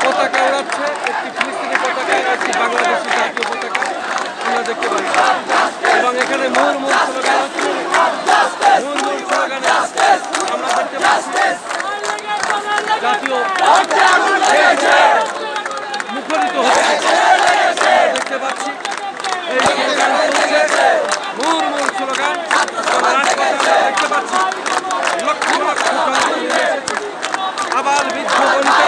পতাকা উড়াচ্ছে, একটি ফিলিস্তিনি পতাকা, একটি বাংলাদেশি জাতীয় পতাকা আমরা দেখতে পাচ্ছি। এবং এখানে মূল স্লোগান হচ্ছে, মূল স্লোগানে আমরা দেখতে পাচ্ছি জাতীয় মুখরিত হচ্ছে। দেখতে পাচ্ছি এই স্লোগান হচ্ছে মূল স্লোগান। রাজপথে আমরা দেখতে পাচ্ছি লক্ষ লক্ষ আবাল বৃদ্ধ বনিতা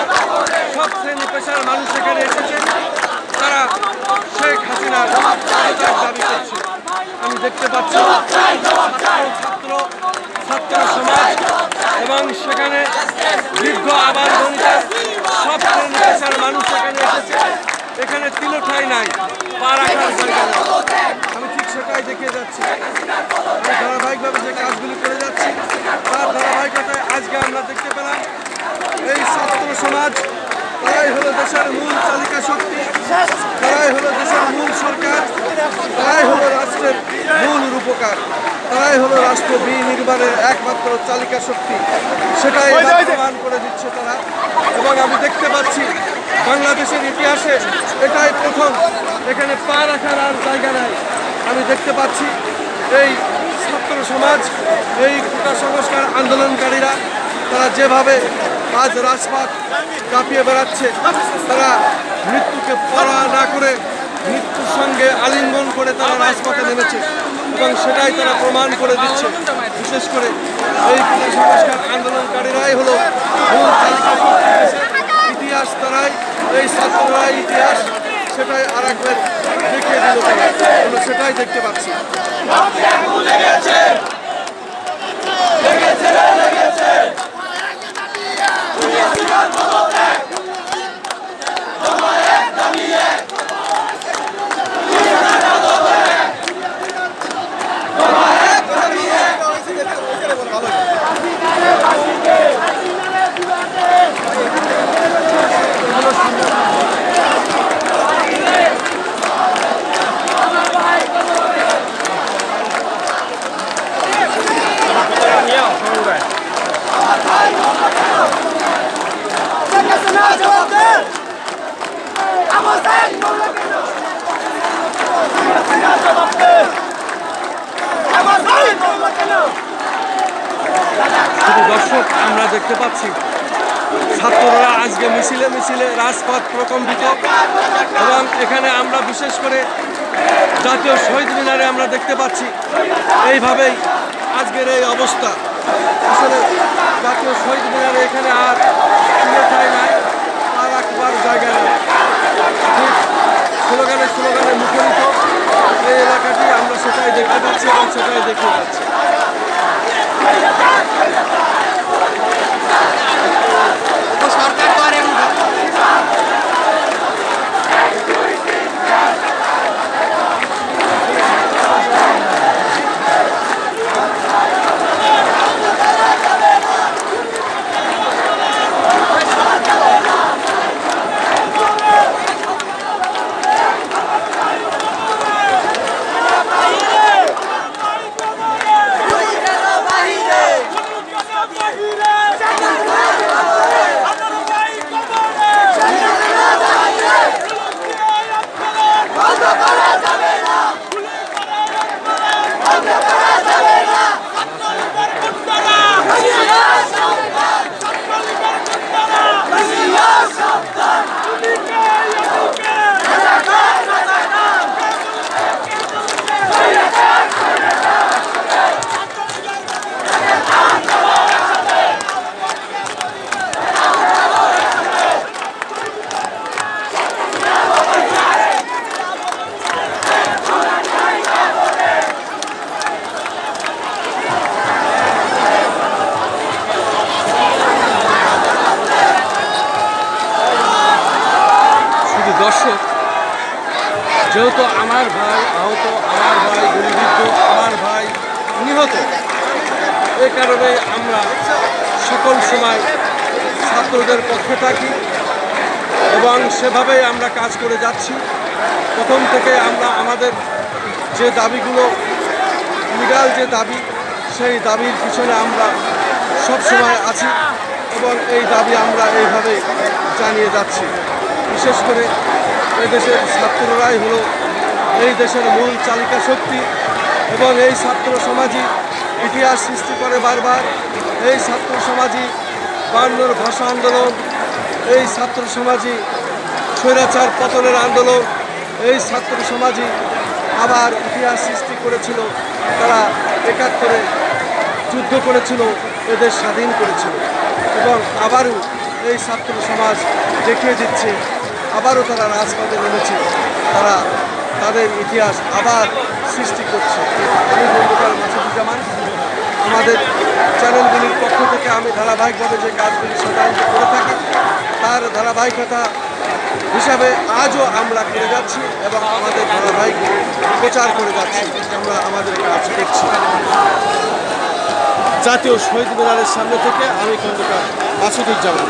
সব শ্রেণী পেশার মানুষ এখানে এসেছে। তারা শেখ হাসিনার দাবি করছে। আমি দেখতে পাচ্ছি ছাত্র সমাজ এবং সেখানে বৃদ্ধ আবাল বনিতা সব শ্রেণী পেশার মানুষ এখানে এসেছে। এখানে তিলঠাই নাই, পা রাখার জায়গা নাই। আমি ঠিক সেটাই দেখিয়ে যাচ্ছি। আমি ধারাবাহিকভাবে যে কাজগুলি করে যাচ্ছি তার ধারাবাহিকতায় আজকে আমরা দেখতে পেলাম এই ছাত্র সমাজ, তারাই হলো দেশের মূল চালিকা শক্তি, তারাই হলো দেশের মূল সরকার, তারাই হলো রাষ্ট্রের মূল রূপকার, তারাই হলো রাষ্ট্র বিনির্মাণের একমাত্র চালিকা শক্তি। সেটাই প্রমাণ করে দিচ্ছে তারা। এবং আমি দেখতে পাচ্ছি বাংলাদেশের ইতিহাসে এটাই প্রথম, এখানে পা রাখার আর জায়গা নাই। আমি দেখতে পাচ্ছি এই ছাত্র সমাজ, এই কোটা সংস্কার আন্দোলনকারীরা তারা যেভাবে আজ রাজপথ কাঁপিয়ে বেড়াচ্ছে, তারা মৃত্যুকে পরোয়া না করে মৃত্যুর সঙ্গে আলিঙ্গন করে তারা রাজপথে নেমেছে এবং সেটাই তারা প্রমাণ করে দিচ্ছে। বিশেষ করে এই কোটা সংস্কার আন্দোলনকারীরাই হলো মূল তালিকা ইতিহাস, তারাই এই ছাত্ররাই ইতিহাস, সেটাই আর একবার দেখিয়ে দিল। আমরা সেটাই দেখতে পাচ্ছি। দর্শক, আমরা দেখতে পাচ্ছি ছাত্ররা আজকে মিছিলে মিছিলে রাজপথ প্রকম্পিত এবং এখানে আমরা বিশেষ করে জাতীয় শহীদ মিনারে আমরা দেখতে পাচ্ছি এইভাবেই আজকের এই অবস্থা। আসলে জাতীয় শহীদ মিনারে এখানে আর ঠাই নাই, আর রাখবার জায়গা নেই। স্লোগানে স্লোগানে মুখরিত এই এলাকাটি আমরা সেটাই দেখতে পাচ্ছি এবং সেটাই দেখতে পাচ্ছি। যেহেতু আমার ভাই আহত, আমার ভাই গুলিবিদ্ধ, আমার ভাই নিহত, এই কারণে আমরা সকল সময় ছাত্রদের পক্ষে থাকি এবং সেভাবেই আমরা কাজ করে যাচ্ছি। প্রথম থেকে আমরা আমাদের যে দাবিগুলো, লিগাল যে দাবি, সেই দাবির পিছনে আমরা সব সময় আছি এবং এই দাবি আমরা এইভাবে জানিয়ে যাচ্ছি। বিশেষ করে এদেশের ছাত্ররাই হলো এই দেশের মূল চালিকা শক্তি এবং এই ছাত্র সমাজই ইতিহাস সৃষ্টি করে বারবার। এই ছাত্র সমাজই 52 ভাষা আন্দোলন, এই ছাত্র সমাজই স্বৈরাচার পতনের আন্দোলন, এই ছাত্র সমাজই আবার ইতিহাস সৃষ্টি করেছিল। তারা 71-এ যুদ্ধ করেছিল, এদের স্বাধীন করেছিল এবং আবারও এই ছাত্র সমাজ দেখিয়ে দিচ্ছে, আবারও তারা রাজপথে নেমেছে, তারা তাদের ইতিহাস আবার সৃষ্টি করছে। আমি খন্দকার মাসুদুজ্জামান, আমাদের চ্যানেলগুলির পক্ষ থেকে আমি ধারাবাহিকভাবে যে কাজগুলি সাধারণত করে থাকি তার ধারাবাহিকতা হিসাবে আজও আমরা করে যাচ্ছি এবং আমাদের ধারাবাহিক প্রচার করে যাচ্ছি। আমরা আমাদের কাজ করছি। জাতীয় শহীদ মিনারের সামনে থেকে আমি খন্দকার মাসুদুজ্জামান।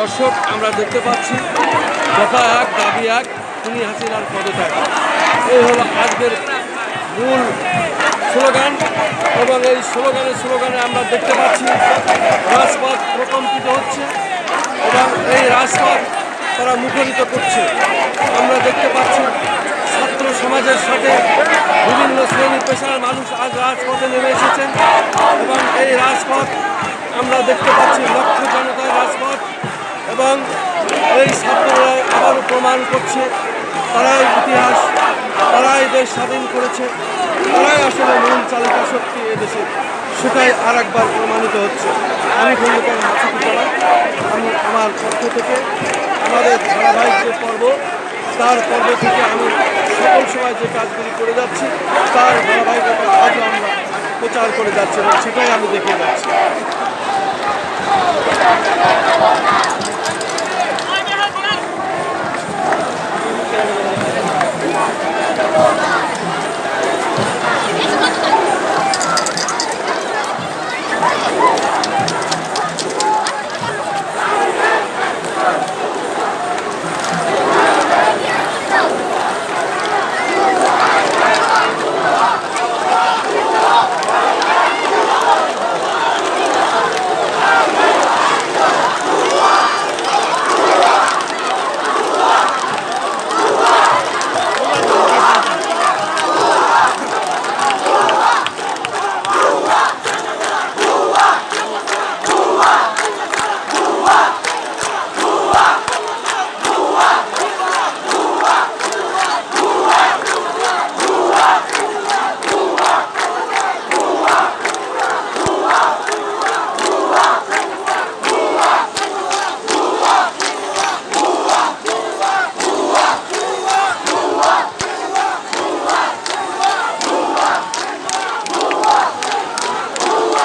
দর্শক, আমরা দেখতে পাচ্ছি দফা 1 দাবি 1 খুনি হাসিনার পদত্যাগ, এই হলো আজকের মূল স্লোগান এবং এই স্লোগানে আমরা দেখতে পাচ্ছি রাজপথ প্রকম্পিত হচ্ছে এবং এই রাজপথ তারা মুখরিত করছে। আমরা দেখতে পাচ্ছি ছাত্র সমাজের সাথে বিভিন্ন শ্রেণী পেশার মানুষ আজ রাজপথে নেমে এসেছেন এবং এই রাজপথ আমরা দেখতে পাচ্ছি লক্ষ জনতার রাজপথ এবং এই ছাত্ররা আবারও প্রমাণ করছে তারাই ইতিহাস, তারাই দেশ স্বাধীন করেছে, তারাই আসলে মূল চালিকা শক্তি এদেশে, সেটাই আর একবার প্রমাণিত হচ্ছে। আমি খন্দকার মাসুদুজ্জামান, আমি আমার পক্ষ থেকে আমাদের ধারাবাহিক যে পর্ব তার পর্ব থেকে আমি সকল সময় যে কাজগুলি করে যাচ্ছি তার ধারাবাহিকতা আজও আমরা প্রচার করে যাচ্ছি এবং সেটাই আমি দেখে যাচ্ছি।